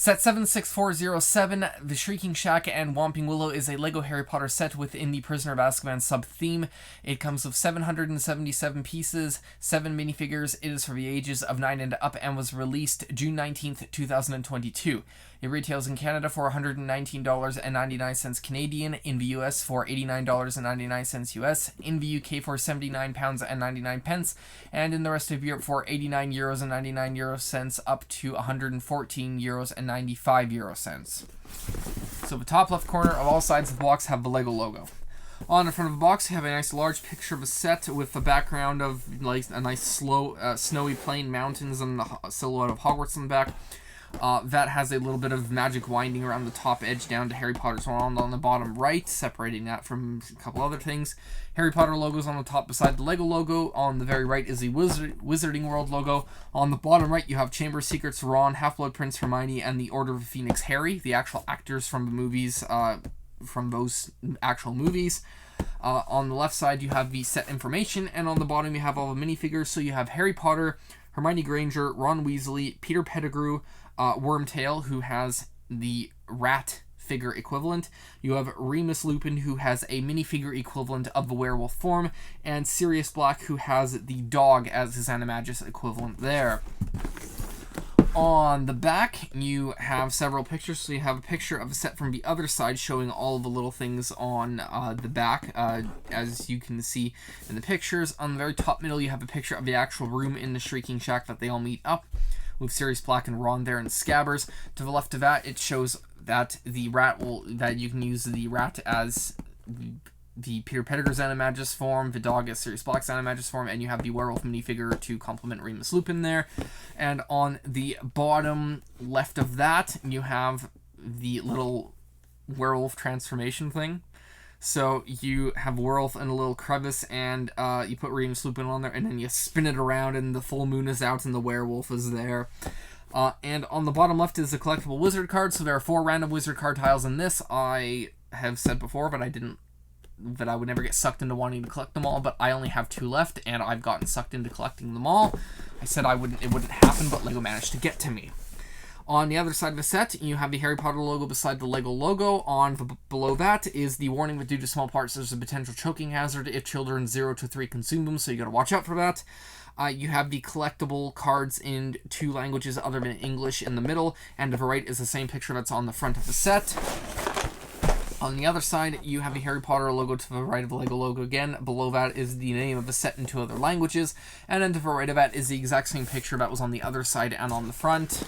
Set 76407, The Shrieking Shack and Whomping Willow is a LEGO Harry Potter set within the Prisoner of Azkaban sub-theme. It comes with 777 pieces, 7 minifigures. It is for the ages of 9 and up and was released June 19th, 2022. It retails in Canada for $119.99 Canadian, in the US for $89.99 US, in the UK for £79.99, and in the rest of Europe for €89.99 up to €114.95. So the top left corner of all sides of the box have the LEGO logo. On the front of the box, you have a nice large picture of a set with a background of like a nice snowy plain mountains and the silhouette of Hogwarts in the back. That has a little bit of magic winding around the top edge down to Harry Potter's wand on the bottom right, separating that from a couple other things. Harry Potter logos on the top beside the LEGO logo. On the very right is the Wizarding World logo. On the bottom right, you have Chamber of Secrets, Ron, Half-Blood Prince, Hermione, and the Order of the Phoenix, Harry, the actual actors from the movies, from those actual movies. On the left side, you have the set information, and on the bottom, you have all the minifigures. So you have Harry Potter, Hermione Granger, Ron Weasley, Peter Pettigrew, Wormtail, who has the rat figure equivalent. You have Remus Lupin, who has a minifigure equivalent of the werewolf form, and Sirius Black, who has the dog as his Animagus equivalent there. On the back, you have several pictures. So you have a picture of a set from the other side showing all of the little things on the back, as you can see in the pictures. On the very top middle, you have a picture of the actual room in the Shrieking Shack that they all meet up, with Sirius Black and Ron there and Scabbers. To the left of that, it shows that that you can use the rat as the Peter Pettigrew's Animagus form, the dog as Sirius Black's Animagus form, and you have the werewolf minifigure to complement Remus Lupin there. And on the bottom left of that, you have the little werewolf transformation thing. So you have werewolf in a little crevice, and you put Remus Lupin on there, and then you spin it around, and the full moon is out, and the werewolf is there. And on the bottom left is a collectible wizard card. So there are 4 random wizard card tiles in this. I have said before, but that I would never get sucked into wanting to collect them all, but I only have 2 left, and I've gotten sucked into collecting them all. I said it wouldn't happen, but LEGO managed to get to me. On the other side of the set, you have the Harry Potter logo beside the LEGO logo. Below that is the warning that due to small parts, there's a potential choking hazard if children 0 to 3 consume them, so you gotta watch out for that. You have the collectible cards in 2 languages other than English in the middle, and to the right is the same picture that's on the front of the set. On the other side, you have the Harry Potter logo to the right of the LEGO logo again. Below that is the name of the set in 2 other languages, and then to the right of that is the exact same picture that was on the other side and on the front.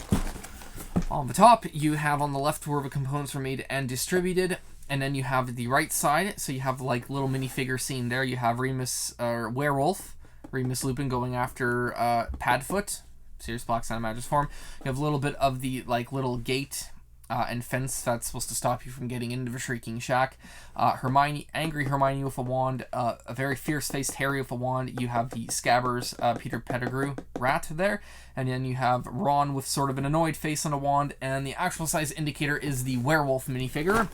On the top, you have on the left where the components were made and distributed, and then you have the right side, so you have like little minifigure scene there. You have Werewolf, Remus Lupin going after Padfoot, Sirius Black's Animagus form. You have a little bit of the like little gate and fence that's supposed to stop you from getting into the Shrieking Shack. Angry Hermione with a wand, a very fierce-faced Harry with a wand. You have the Scabbers, Peter Pettigrew rat there, and then you have Ron with sort of an annoyed face on a wand, and the actual size indicator is the werewolf minifigure.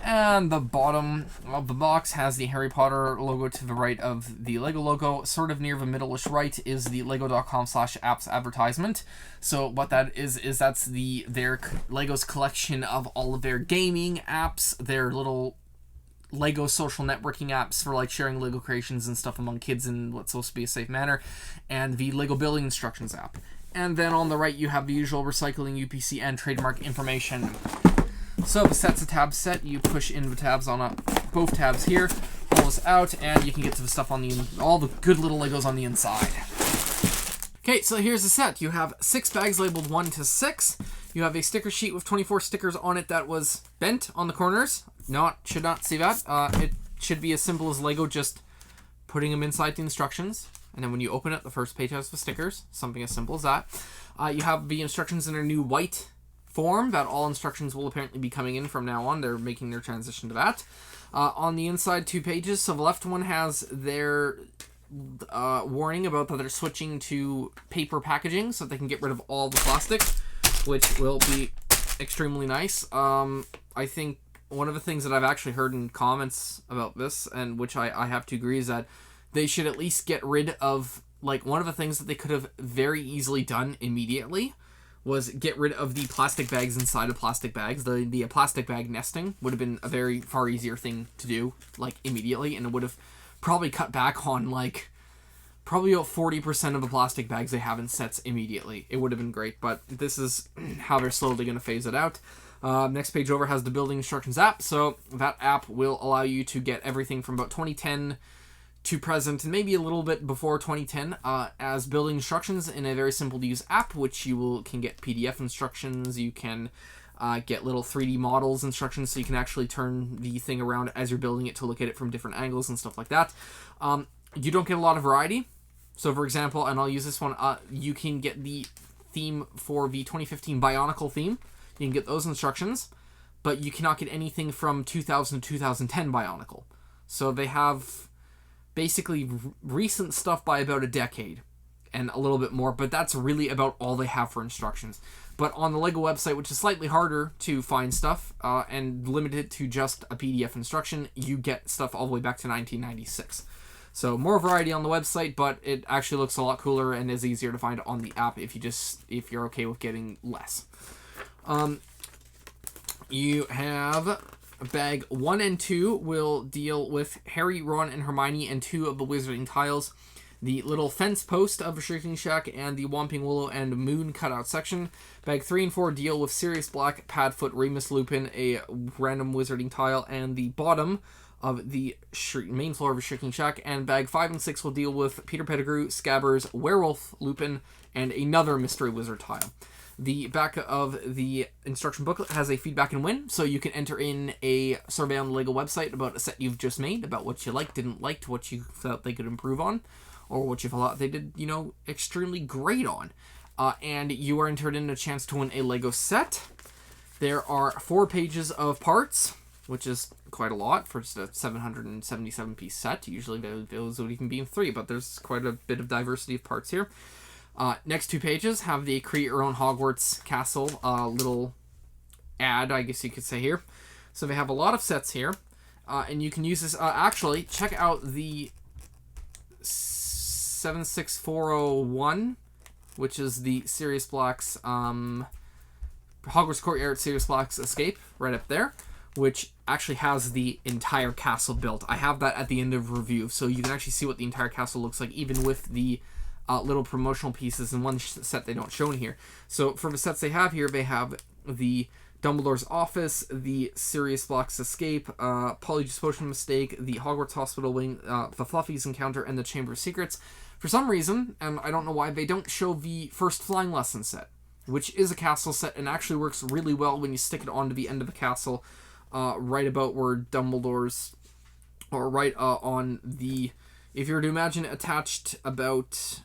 And the bottom of the box has the Harry Potter logo to the right of the LEGO logo. Sort of near the middle-ish right is the lego.com/apps advertisement. So what that is that's their LEGO's collection of all of their gaming apps, their little LEGO social networking apps for like sharing LEGO creations and stuff among kids in what's supposed to be a safe manner, and the LEGO building instructions app. And then on the right you have the usual recycling, UPC, and trademark information. So the set's a tab set. You push in the tabs on both tabs here, pull this out, and you can get to the stuff on all the good little Legos on the inside. Okay, so here's the set. You have 6 bags labeled 1 to 6. You have a sticker sheet with 24 stickers on it that was bent on the corners. Should not see that. It should be as simple as Lego just putting them inside the instructions, and then when you open it, the first page has the stickers. Something as simple as that. You have the instructions in a new white form that all instructions will apparently be coming in from now on. They're making their transition to that. On the inside 2 pages, so the left one has their warning about that they're switching to paper packaging so they can get rid of all the plastic, which will be extremely nice. I think one of the things that I've actually heard in comments about this, and which I have to agree, is that they should at least get rid of, like, one of the things that they could have very easily done immediately was get rid of the plastic bags inside of plastic bags. The plastic bag nesting would have been a very far easier thing to do, like, immediately, and it would have probably cut back on, like, probably about 40% of the plastic bags they have in sets immediately. It would have been great, but this is how they're slowly going to phase it out. Next page over has the building instructions app, so that app will allow you to get everything from about 2010 to present, and maybe a little bit before 2010, as building instructions in a very simple to use app, which you can get PDF instructions, you can get little 3D models instructions, so you can actually turn the thing around as you're building it to look at it from different angles and stuff like that. You don't get a lot of variety. So, for example, and I'll use this one, you can get the theme for the 2015 Bionicle theme. You can get those instructions, but you cannot get anything from 2000 to 2010 Bionicle. So they have basically recent stuff by about a decade and a little bit more, but that's really about all they have for instructions. But on the LEGO website, which is slightly harder to find stuff and limited to just a PDF instruction, you get stuff all the way back to 1996. So more variety on the website, but it actually looks a lot cooler and is easier to find on the app if you're okay with getting less. You have bag 1 and 2 will deal with Harry, Ron, and Hermione and 2 of the wizarding tiles, the little fence post of Shrieking Shack, and the Whomping Willow and Moon cutout section. Bag 3 and 4 deal with Sirius Black, Padfoot, Remus Lupin, a random wizarding tile, and the bottom of the main floor of Shrieking Shack. And bag 5 and 6 will deal with Peter Pettigrew, Scabbers, Werewolf, Lupin, and another mystery wizard tile. The back of the instruction booklet has a feedback and win, so you can enter in a survey on the LEGO website about a set you've just made, about what you liked, didn't like, what you felt they could improve on, or what you thought they did, extremely great on. And you are entered in a chance to win a LEGO set. There are 4 pages of parts, which is quite a lot for just a 777-piece set. Usually those would even be in 3, but there's quite a bit of diversity of parts here. Next 2 pages have the Create Your Own Hogwarts Castle little ad, I guess you could say, here. So they have a lot of sets here, and you can use this. Actually, check out the 76401, which is the Sirius Black's Hogwarts Courtyard Sirius Black's Escape, right up there, which actually has the entire castle built. I have that at the end of review, so you can actually see what the entire castle looks like, even with the little promotional pieces in one set they don't show in here. So for the sets they have here, they have the Dumbledore's Office, the Sirius Black's Escape, Polyjuice Potion Mistake, the Hogwarts Hospital Wing, the Fluffies Encounter, and the Chamber of Secrets. For some reason, and I don't know why, they don't show the first Flying Lesson set, which is a castle set and actually works really well when you stick it onto the end of the castle, right about where Dumbledore's, or right on the, if you were to imagine attached about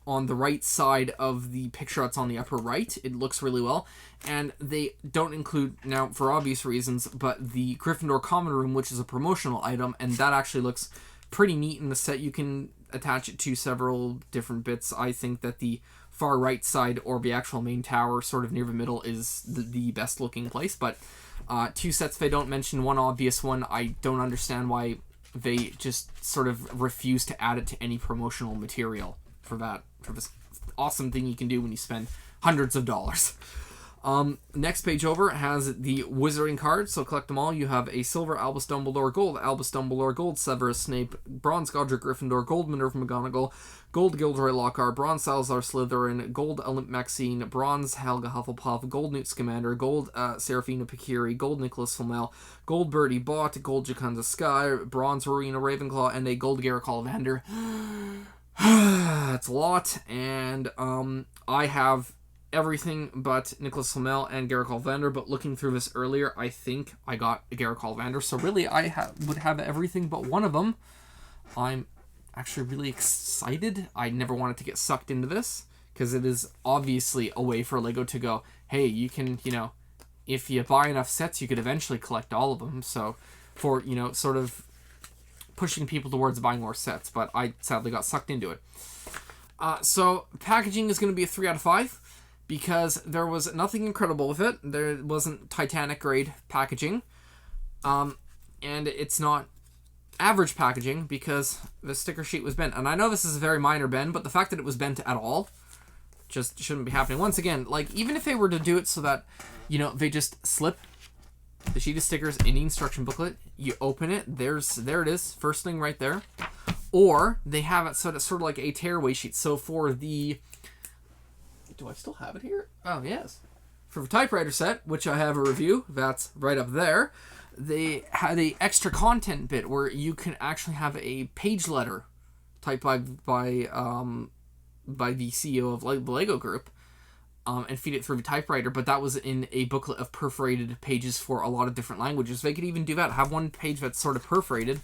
on the right side of the picture that's on the upper right, it looks really well. And they don't include, now for obvious reasons, but the Gryffindor Common Room, which is a promotional item, and that actually looks pretty neat in the set. You can attach it to several different bits. I think that the far right side, or the actual main tower, sort of near the middle, is the best looking place. But 2 sets they don't mention, one obvious one, I don't understand why they just sort of refuse to add it to any promotional material for this awesome thing you can do when you spend hundreds of dollars. Next page over has the wizarding cards, so collect them all. You have a silver Albus Dumbledore, gold Albus Dumbledore, gold Severus Snape, bronze Godric Gryffindor, gold Minerva McGonagall, gold Gilderoy Lockhart, bronze Salazar Slytherin, gold Olymp Maxine, bronze Helga Hufflepuff, gold Newt Scamander, gold Serafina Picuri, gold Nicholas Flamel, gold Bertie Bott, gold Jacunda Sky, bronze Rowena Ravenclaw, and a gold Garrett Ollivander. That's a lot, and I have everything but Nicholas Flamel and Garrett Ollivander, but looking through this earlier, I think I got Garrett Ollivander, so really I would have everything but one of them. I'm actually really excited. I never wanted to get sucked into this, because it is obviously a way for LEGO to go, hey, you can, if you buy enough sets, you could eventually collect all of them, so for, sort of pushing people towards buying more sets, but I sadly got sucked into it. So packaging is going to be a 3 out of 5, because there was nothing incredible with it. There wasn't Titanic grade packaging, and it's not average packaging because the sticker sheet was bent. And I know this is a very minor bend, but the fact that it was bent at all just shouldn't be happening. Once again, like, even if they were to do it so that, you know, they just slip the sheet of stickers in the instruction booklet, you open it, there it is, first thing right there. Or they have it sort of like a tearaway sheet. So for the, do I still have it here? Oh, yes. For the typewriter set, which I have a review, that's right up there, they had a extra content bit where you can actually have a page letter typed by the CEO of the Lego Group, and feed it through the typewriter. But that was in a booklet of perforated pages for a lot of different languages. They could even do that. Have one page that's sort of perforated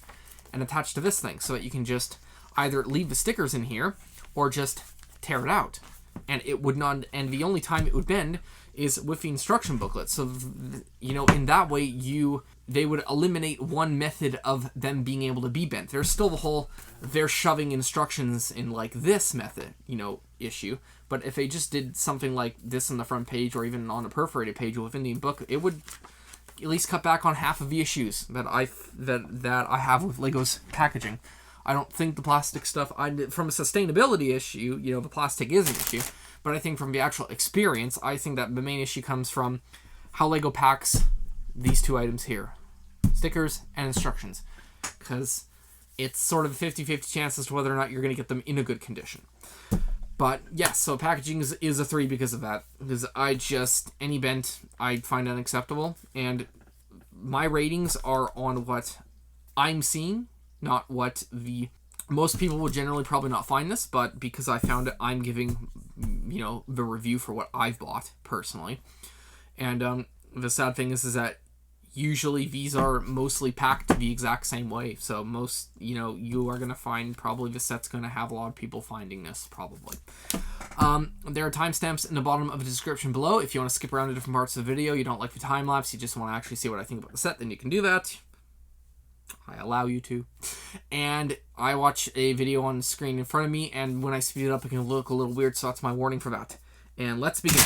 and attached to this thing, so that you can just either leave the stickers in here or just tear it out, and it would not. And the only time it would bend is with the instruction booklet. So, you know, in that way, they would eliminate one method of them being able to be bent. There's still the whole, they're shoving instructions in, like, this method, you know, issue. But if they just did something like this on the front page, or even on a perforated page within the book, it would at least cut back on half of the issues that I have with Lego's packaging. I don't think the plastic stuff, from a sustainability issue, you know, the plastic is an issue. But I think from the actual experience, I think that the main issue comes from how Lego packs these two items here. Stickers and instructions. Because it's sort of a 50-50 chance as to whether or not you're going to get them in a good condition. But yes, so packaging is a 3 because of that. Because any bent, I find unacceptable. And my ratings are on what I'm seeing, not what most people would generally probably not find this, but because I found it, I'm giving, you know, the review for what I've bought personally. And the sad thing is that usually these are mostly packed the exact same way. So most, you know, you are going to find probably the set's going to have a lot of people finding this, probably. There are timestamps in the bottom of the description below. If you want to skip around to different parts of the video, you don't like the time-lapse, you just want to actually see what I think about the set, then you can do that. I allow you to. And I watch a video on the screen in front of me, and when I speed it up, it can look a little weird, so that's my warning for that. And let's begin.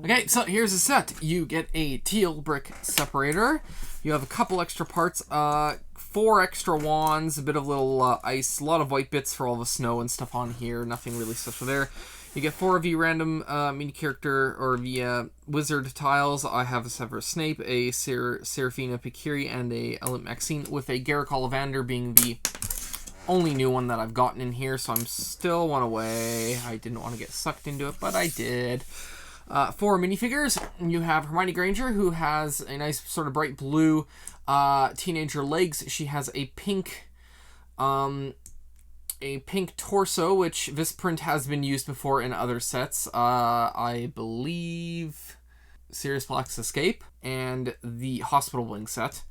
Okay, so here's the set. You get a teal brick separator. You have a couple extra parts, 4 extra wands, a bit of little ice, a lot of white bits for all the snow and stuff on here. Nothing really special there. You get 4 of the random mini character or the wizard tiles. I have a Severus Snape, a Seraphina Pikiri, and a Ellen Maxine, with a Garrick Ollivander being the only new one that I've gotten in here, so I'm still one away. I didn't want to get sucked into it, but I did. 4 minifigures. You have Hermione Granger, who has a nice sort of bright blue teenager legs. She has a pink torso, which this print has been used before in other sets. I believe Sirius Black's Escape and the Hospital Wing set,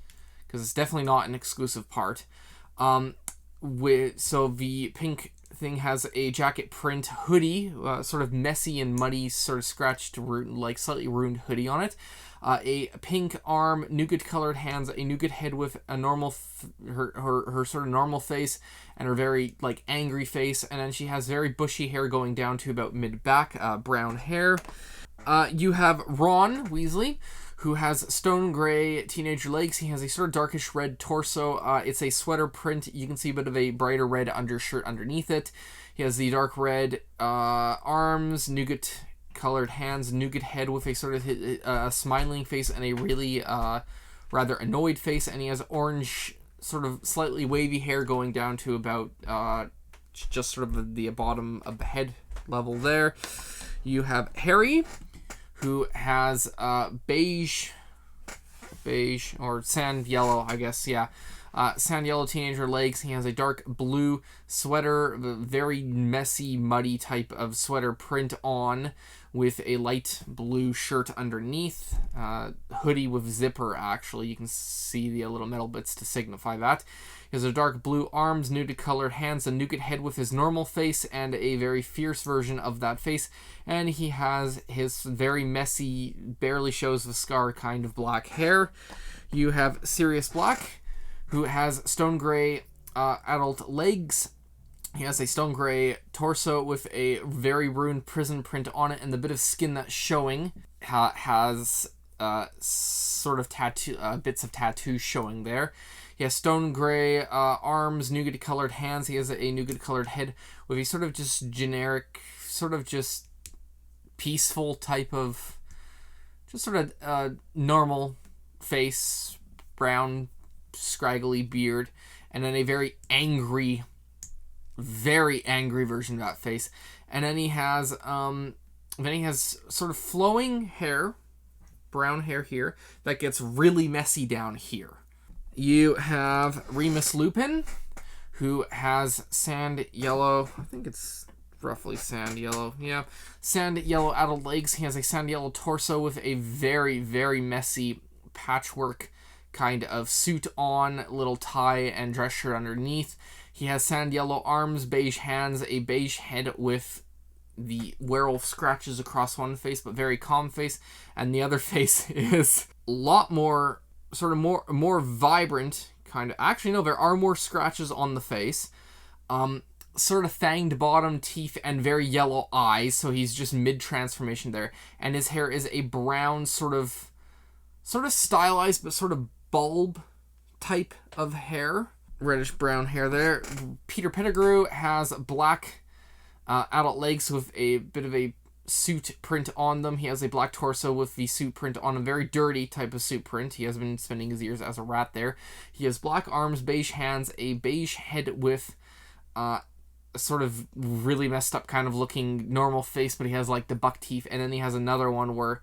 because it's definitely not an exclusive part. So the pink thing has a jacket print hoodie, sort of messy and muddy, sort of scratched, like slightly ruined hoodie on it. A pink arm, nougat colored hands, a nougat head with a normal, her sort of normal face, and her very like angry face, and then she has very bushy hair going down to about mid back, brown hair. You have Ron Weasley, who has stone gray teenager legs. He has a sort of darkish red torso. It's a sweater print. You can see a bit of a brighter red undershirt underneath it. He has the dark red arms, nougat colored hands, nougat head with a sort of smiling face and a really rather annoyed face. And he has orange, sort of slightly wavy hair going down to about just sort of the bottom of the head level there. You have Harry, who has beige or sand yellow, I guess, yeah. Sand yellow teenager legs. He has a dark blue sweater, very messy, muddy type of sweater print on, with a light blue shirt underneath. Hoodie with zipper, actually. You can see the little metal bits to signify that. He has a dark blue arms, nougat colored hands, a nougat head with his normal face, and a very fierce version of that face. And he has his very messy, barely shows the scar kind of black hair. You have Sirius Black, who has stone gray adult legs. He has a stone gray torso with a very ruined prison print on it, and the bit of skin that's showing has sort of tattoo bits of tattoos showing there. He has stone gray arms, nougat colored hands. He has a nougat colored head with a sort of just generic, sort of just peaceful type of, just sort of normal face, brown scraggly beard, and then a very angry version of that face. And then he has sort of flowing hair, brown hair here, that gets really messy down here. You have Remus Lupin, who has sand yellow. I think it's roughly sand yellow. Yeah, sand yellow adult legs. He has a sand yellow torso with a very, very messy patchwork kind of suit on, little tie and dress shirt underneath. He has sand yellow arms, beige hands, a beige head with the werewolf scratches across one face, but very calm face, and the other face is a lot more, sort of more vibrant, kind of. Actually, no, there are more scratches on the face. Sort of fanged bottom teeth and very yellow eyes, so he's just mid-transformation there. And his hair is a brown, sort of stylized, but sort of bulb type of hair. Reddish brown hair there. Peter Pettigrew has black adult legs with a bit of a suit print on them. He has a black torso with the suit print on a very dirty type of suit print. He has been spending his years as a rat there. He has black arms, beige hands, a beige head with a sort of really messed up kind of looking normal face, but he has like the buck teeth, and then he has another one where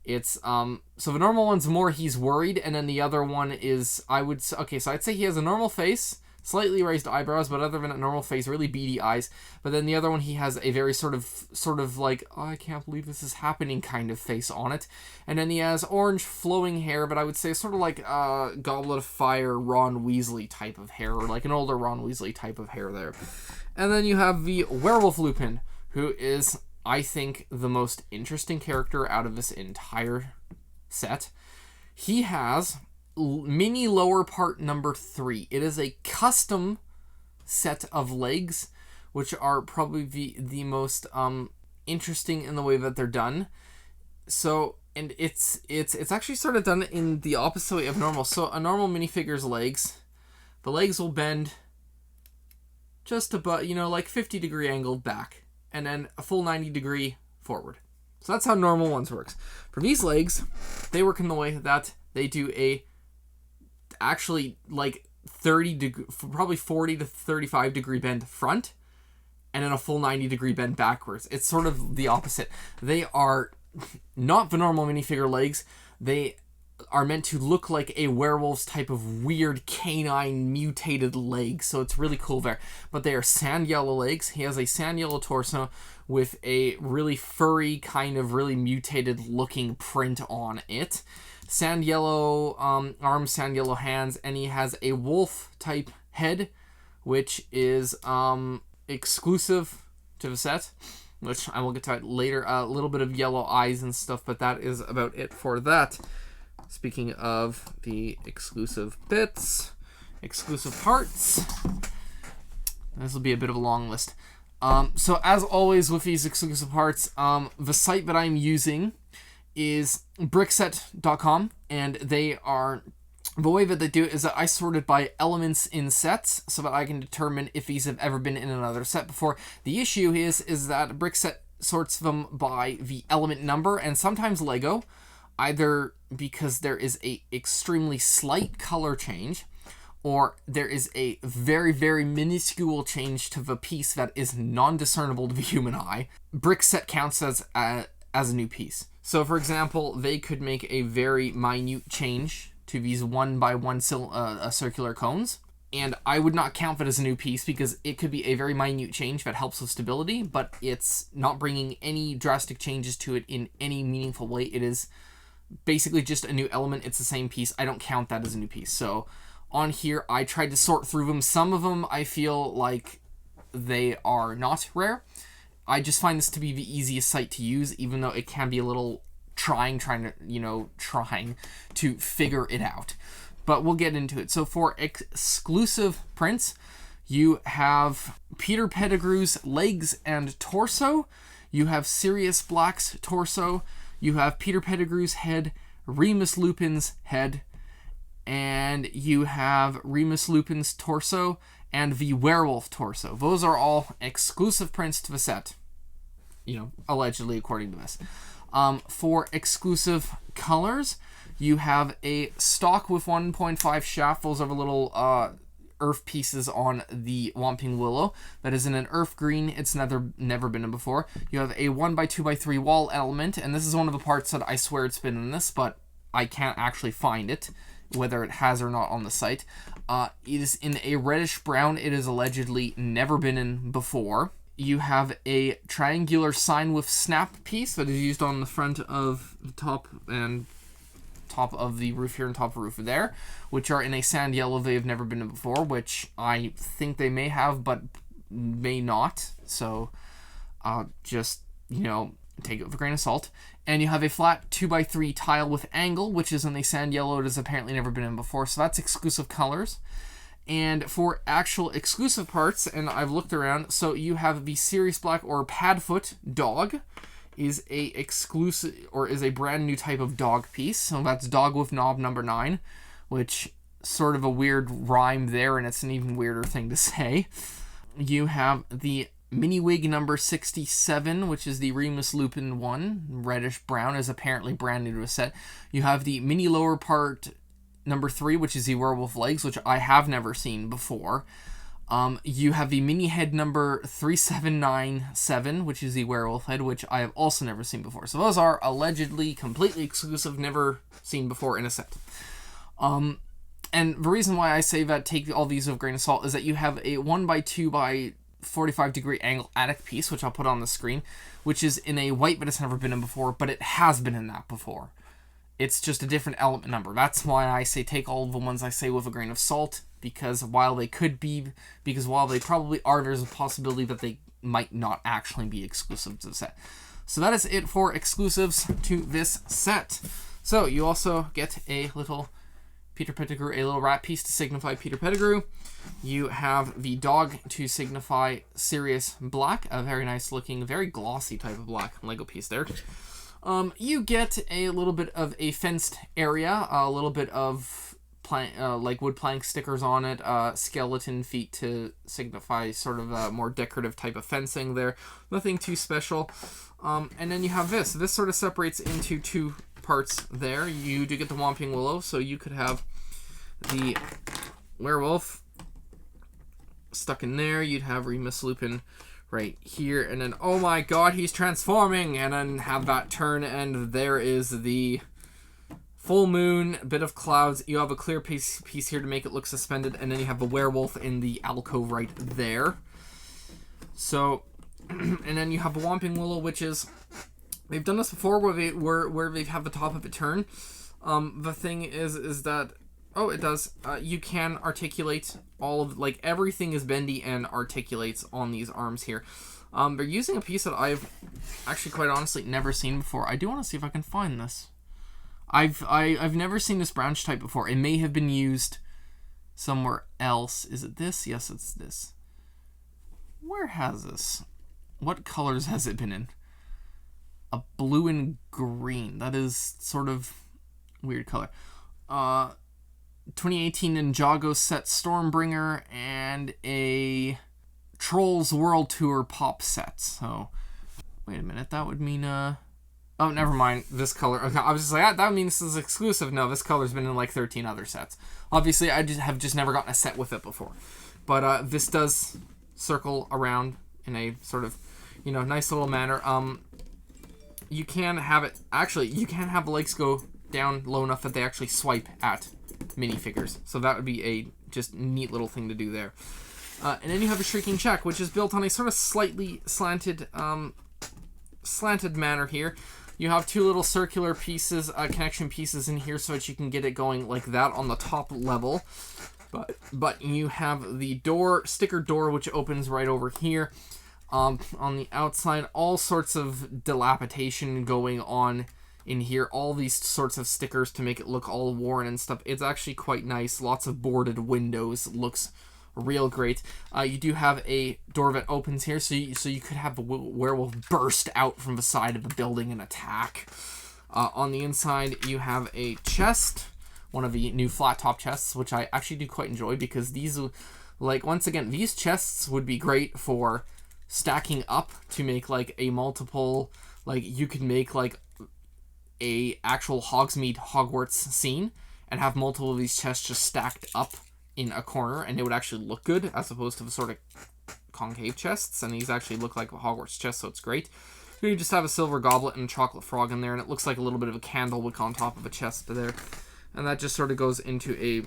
it's so the normal one's more he's worried, and then the other one is I'd say he has a normal face, slightly raised eyebrows, but other than a normal face, really beady eyes. But then the other one, he has a very sort of like, oh, I can't believe this is happening kind of face on it. And then he has orange flowing hair, but I would say sort of like Goblet of Fire Ron Weasley type of hair, or like an older Ron Weasley type of hair there. And then you have the Werewolf Lupin, who is, I think, the most interesting character out of this entire set. He has mini lower part number 3. It is a custom set of legs, which are probably the most interesting in the way that they're done. So, and it's actually sort of done in the opposite way of normal. So a normal minifigure's legs, the legs will bend just about, like 50-degree angle back, and then a full 90-degree forward. So that's how normal ones works. For these legs, they work in the way that they do actually like 30-degree, probably 40 to 35-degree bend front, and then a full 90-degree bend backwards. It's sort of the opposite. They are not the normal minifigure legs. They are meant to look like a werewolf's type of weird canine mutated leg, so it's really cool there. But they are sand yellow legs. He has a sand yellow torso with a really furry, kind of really mutated looking print on it. Sand yellow arms, sand yellow hands, and he has a wolf type head, which is exclusive to the set, which I will get to later. A little bit of yellow eyes and stuff, but that is about it for that. Speaking of the exclusive bits, exclusive parts, this will be a bit of a long list. So as always with these exclusive parts, the site that I'm using is brickset.com, and the way that they do it is that I sort it by elements in sets so that I can determine if these have ever been in another set before. The issue is that Brickset sorts them by the element number, and sometimes Lego, either because there is a extremely slight color change, or there is a very, very minuscule change to the piece that is non-discernible to the human eye, Brickset counts as a new piece. So, for example, they could make a very minute change to these 1x1 circular cones, and I would not count that as a new piece because it could be a very minute change that helps with stability, but it's not bringing any drastic changes to it in any meaningful way. It is basically just a new element. It's the same piece. I don't count that as a new piece. So on here, I tried to sort through them. Some of them I feel like they are not rare. I just find this to be the easiest site to use, even though it can be a little trying to figure it out. But we'll get into it. So for exclusive prints, you have Peter Pettigrew's legs and torso. You have Sirius Black's torso. You have Peter Pettigrew's head, Remus Lupin's head, and you have Remus Lupin's torso and the werewolf torso. Those are all exclusive prints to the set, allegedly according to this. For exclusive colors, you have a stock with 1.5 shaft. Those are the little earth pieces on the Whomping Willow. That is in an earth green. It's never been in before. You have a 1x2x3 wall element, and this is one of the parts that I swear it's been in this, but I can't actually find it whether it has or not on the site. It is in a reddish brown. It is allegedly never been in before. You have a triangular sign with snap piece that is used on the front of the top and top of the roof here and top of the roof there, which are in a sand yellow. They have never been in before, which I think they may have, but may not. So just, take it with a grain of salt. And you have a flat 2x3 tile with angle, which is in a sand yellow. It has apparently never been in before, so that's exclusive colors. And for actual exclusive parts, and I've looked around, so you have the Sirius Black or Padfoot dog is a exclusive, or is a brand new type of dog piece. So that's dog with knob number 9, which sort of a weird rhyme there, and it's an even weirder thing to say. You have the Mini Wig number 67, which is the Remus Lupin one. Reddish brown, is apparently brand new to a set. You have the Mini Lower Part number 3, which is the Werewolf Legs, which I have never seen before. You have the Mini Head number 3797, which is the Werewolf Head, which I have also never seen before. So those are allegedly completely exclusive, never seen before in a set. And the reason why I say that take all these with a grain of salt is that you have a 1x2 by 45 degree angle attic piece, which I'll put on the screen, which is in a white, but it's never been in before, but it has been in that before. It's just a different element number. That's why I say take all of the ones I say with a grain of salt, because while they probably are, there's a possibility that they might not actually be exclusive to the set. So that is it for exclusives to this set. So you also get a little Peter Pettigrew, a little rat piece to signify Peter Pettigrew. You have the dog to signify Sirius Black, a very nice looking, very glossy type of black Lego piece there. You get a little bit of a fenced area, a little bit of like wood plank stickers on it, skeleton feet to signify sort of a more decorative type of fencing there. Nothing too special. And then you have this. This sort of separates into two parts there. You do get the Whomping Willow, so you could have the werewolf stuck in there. You'd have Remus Lupin right here, and then, oh my god, he's transforming, and then have that turn, and there is the full moon, a bit of clouds. You have a clear piece here to make it look suspended, and then you have the werewolf in the alcove right there. So, and then you have a Whomping Willow, which is, they've done this before where they have the top of it turn. The thing is that, oh, it does. You can articulate all of, like, everything is bendy and articulates on these arms here. They're using a piece that I've actually quite honestly never seen before. I do want to see if I can find this. I've never seen this branch type before. It may have been used somewhere else. Is it this? Yes, it's this. Where has this? What colors has it been in? A blue and green. That is sort of weird color. 2018 Ninjago set Stormbringer and a Trolls World Tour pop set. So, wait a minute. That would mean, oh, never mind. This color. Okay, I was just like, that means this is exclusive. No, this color's been in like 13 other sets. Obviously, I have never gotten a set with it before. But this does circle around in a sort of, nice little manner. You can have it, actually, you can have the legs go down low enough that they actually swipe at minifigures. So that would be a just neat little thing to do there. And then you have a Shrieking Shack, which is built on a sort of slightly slanted manner here. You have two little circular pieces, connection pieces in here so that you can get it going like that on the top level. But you have the sticker door, which opens right over here. On the outside, all sorts of dilapidation going on in here. All these sorts of stickers to make it look all worn and stuff. It's actually quite nice. Lots of boarded windows. Looks real great. You do have a door that opens here, so you could have the werewolf burst out from the side of the building and attack. On the inside, you have a chest. One of the new flat top chests, which I actually do quite enjoy, because these, once again, these chests would be great for stacking up to make like a multiple, you could make like a actual Hogsmeade Hogwarts scene and have multiple of these chests just stacked up in a corner, and it would actually look good as opposed to the sort of concave chests, and these actually look like a Hogwarts chest, so it's great. Here you just have a silver goblet and a chocolate frog in there, and it looks like a little bit of a candle wick on top of a chest there. And that just sort of goes into a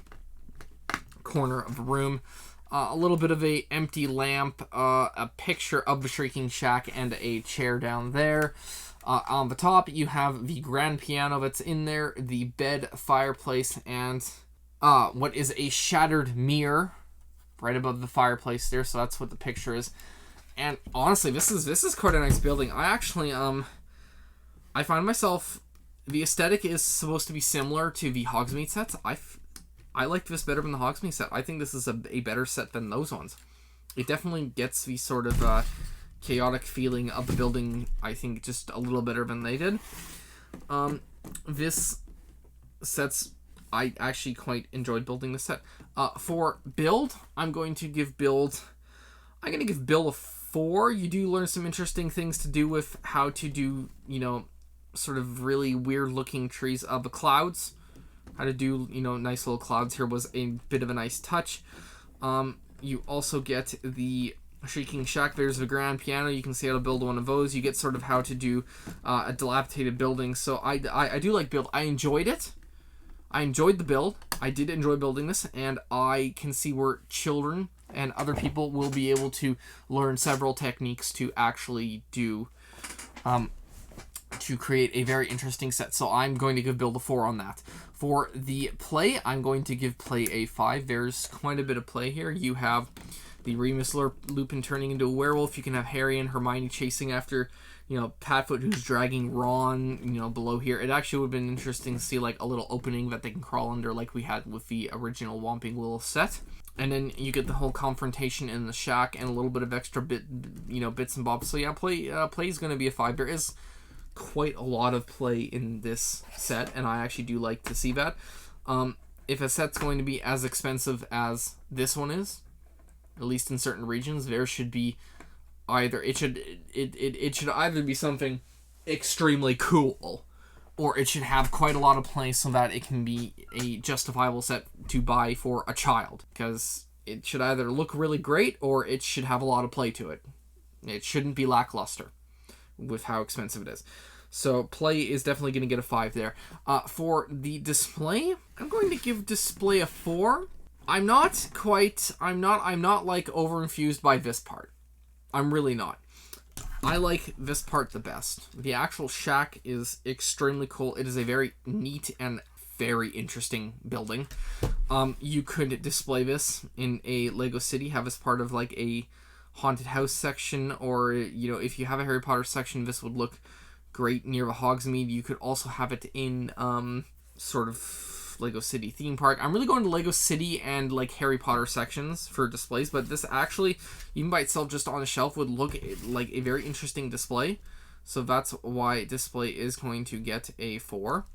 corner of the room. A little bit of a empty lamp, a picture of the Shrieking Shack, and a chair down there. On the top, you have the grand piano that's in there, the bed, fireplace, and what is a shattered mirror right above the fireplace there. So that's what the picture is. And honestly, this is quite a nice building. I actually I find myself, the aesthetic is supposed to be similar to the Hogsmeade sets. I like this better than the Hogsmeade set. I think this is a better set than those ones. It definitely gets the sort of chaotic feeling of the building, I think, just a little better than they did. This set's, I actually quite enjoyed building this set. For build, I'm going to give build a 4. You do learn some interesting things to do with how to do, sort of really weird looking trees of the clouds. How to do, nice little clouds here was a bit of a nice touch. You also get the Shrieking Shack. There's the grand piano. You can see how to build one of those. You get sort of how to do a dilapidated building. So I do like build. I enjoyed it. I enjoyed the build. I did enjoy building this, and I can see where children and other people will be able to learn several techniques to actually do to create a very interesting set. So I'm going to give build a 4 on that. For the play, I'm going to give play a 5. There's quite a bit of play here. You have the Remus Lupin turning into a werewolf. You can have Harry and Hermione chasing after, Padfoot, who's dragging Ron, below here. It actually would have been interesting to see, like, a little opening that they can crawl under like we had with the original Whomping Willow set. And then you get the whole confrontation in the shack and a little bit of extra bits and bobs. So yeah, play is going to be a 5. There is quite a lot of play in this set, and I actually do like to see that. If a set's going to be as expensive as this one is, at least in certain regions, there should be either it should either be something extremely cool, or it should have quite a lot of play so that it can be a justifiable set to buy for a child, because it should either look really great or it should have a lot of play to it. It shouldn't be lackluster with how expensive it is. So play is definitely going to get a 5 there. For the display, I'm going to give display a 4. I'm not like over infused by this part. I'm really not. I like this part the best. The actual shack is extremely cool. It is a very neat and very interesting building. You could display this in a Lego City, have this part of like a haunted house section, or if you have a Harry Potter section, this would look great near the Hogsmeade. You could also have it in sort of Lego City theme park. I'm really going to Lego City and like Harry Potter sections for displays, but this actually, even by itself just on a shelf, would look like a very interesting display. So that's why display is going to get a 4.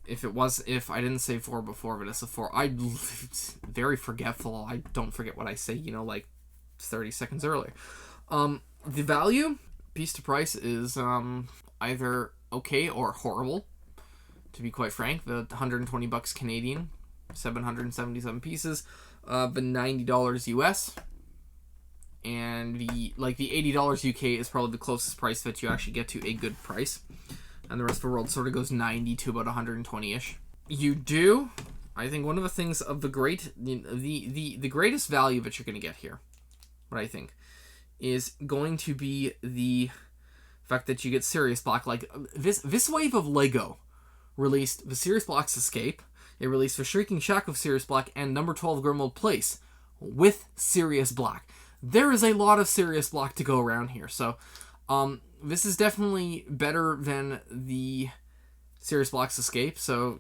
If I didn't say 4 before, but it's a 4. I'm very forgetful. I don't forget what I say, like 30 seconds earlier. The value, piece to price, is either okay or horrible, to be quite frank. The $120 Canadian, 777 pieces, the $90 US, and the $80 UK is probably the closest price that you actually get to a good price, and the rest of the world sort of goes 90 to about 120-ish. You do, I think, one of the things of the greatest value that you're going to get here, what I think, is going to be the fact that you get Sirius Black. Like, this wave of Lego released the Sirius Black's Escape, it released the Shrieking Shack of Sirius Black, and number 12 Grimmauld Place with Sirius Black. There is a lot of Sirius Black to go around here, so this is definitely better than the Sirius Black's Escape, so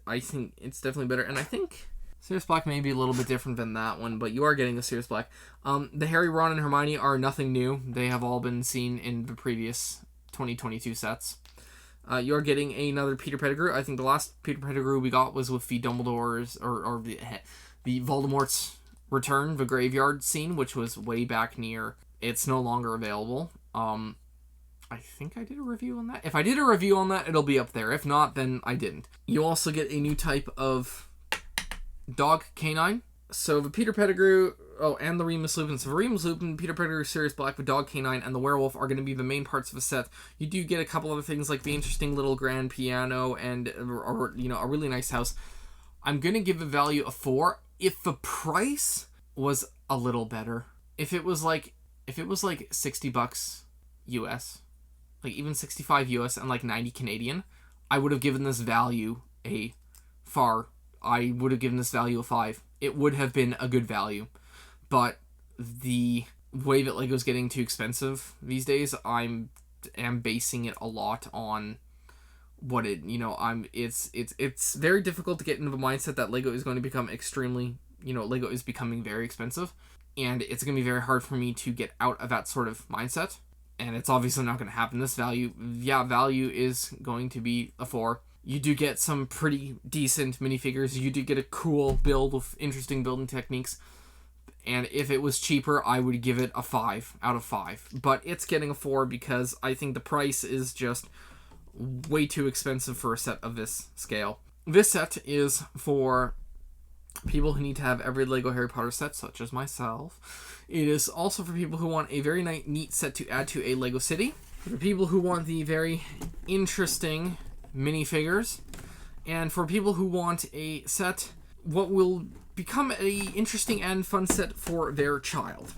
I think it's definitely better, and I think Sirius Black may be a little bit different than that one, but you are getting a Sirius Black. The Harry, Ron, and Hermione are nothing new. They have all been seen in the previous 2022 sets. You're getting another Peter Pettigrew. I think the last Peter Pettigrew we got was with the Dumbledore's, or the Voldemort's return, the graveyard scene, which was way back near. It's no longer available. I think I did a review on that. If I did a review on that, it'll be up there. If not, then I didn't. You also get a new type of dog canine. So the Peter Pettigrew, and the Remus Lupin. So Remus Lupin, Peter Pettigrew, Sirius Black, the Dog Canine, and the Werewolf are going to be the main parts of the set. You do get a couple other things like the interesting little grand piano and, or a really nice house. I'm going to give the value a 4 if the price was a little better. If it was like $60 US, like even 65 US and like 90 Canadian, I would have given this value a 5. It would have been a good value. But the way that Lego's getting too expensive these days, I am basing it a lot on what it, it's very difficult to get into the mindset that Lego is going to become Lego is becoming very expensive, and it's going to be very hard for me to get out of that sort of mindset, and it's obviously not going to happen. This value is going to be a 4. You do get some pretty decent minifigures. You do get a cool build with interesting building techniques. And if it was cheaper, I would give it a 5 out of 5. But it's getting a 4 because I think the price is just way too expensive for a set of this scale. This set is for people who need to have every Lego Harry Potter set, such as myself. It is also for people who want a very neat set to add to a Lego city. For people who want the very interesting minifigures, and for people who want a set what will become a interesting and fun set for their child.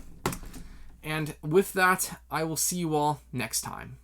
And with that, I will see you all next time.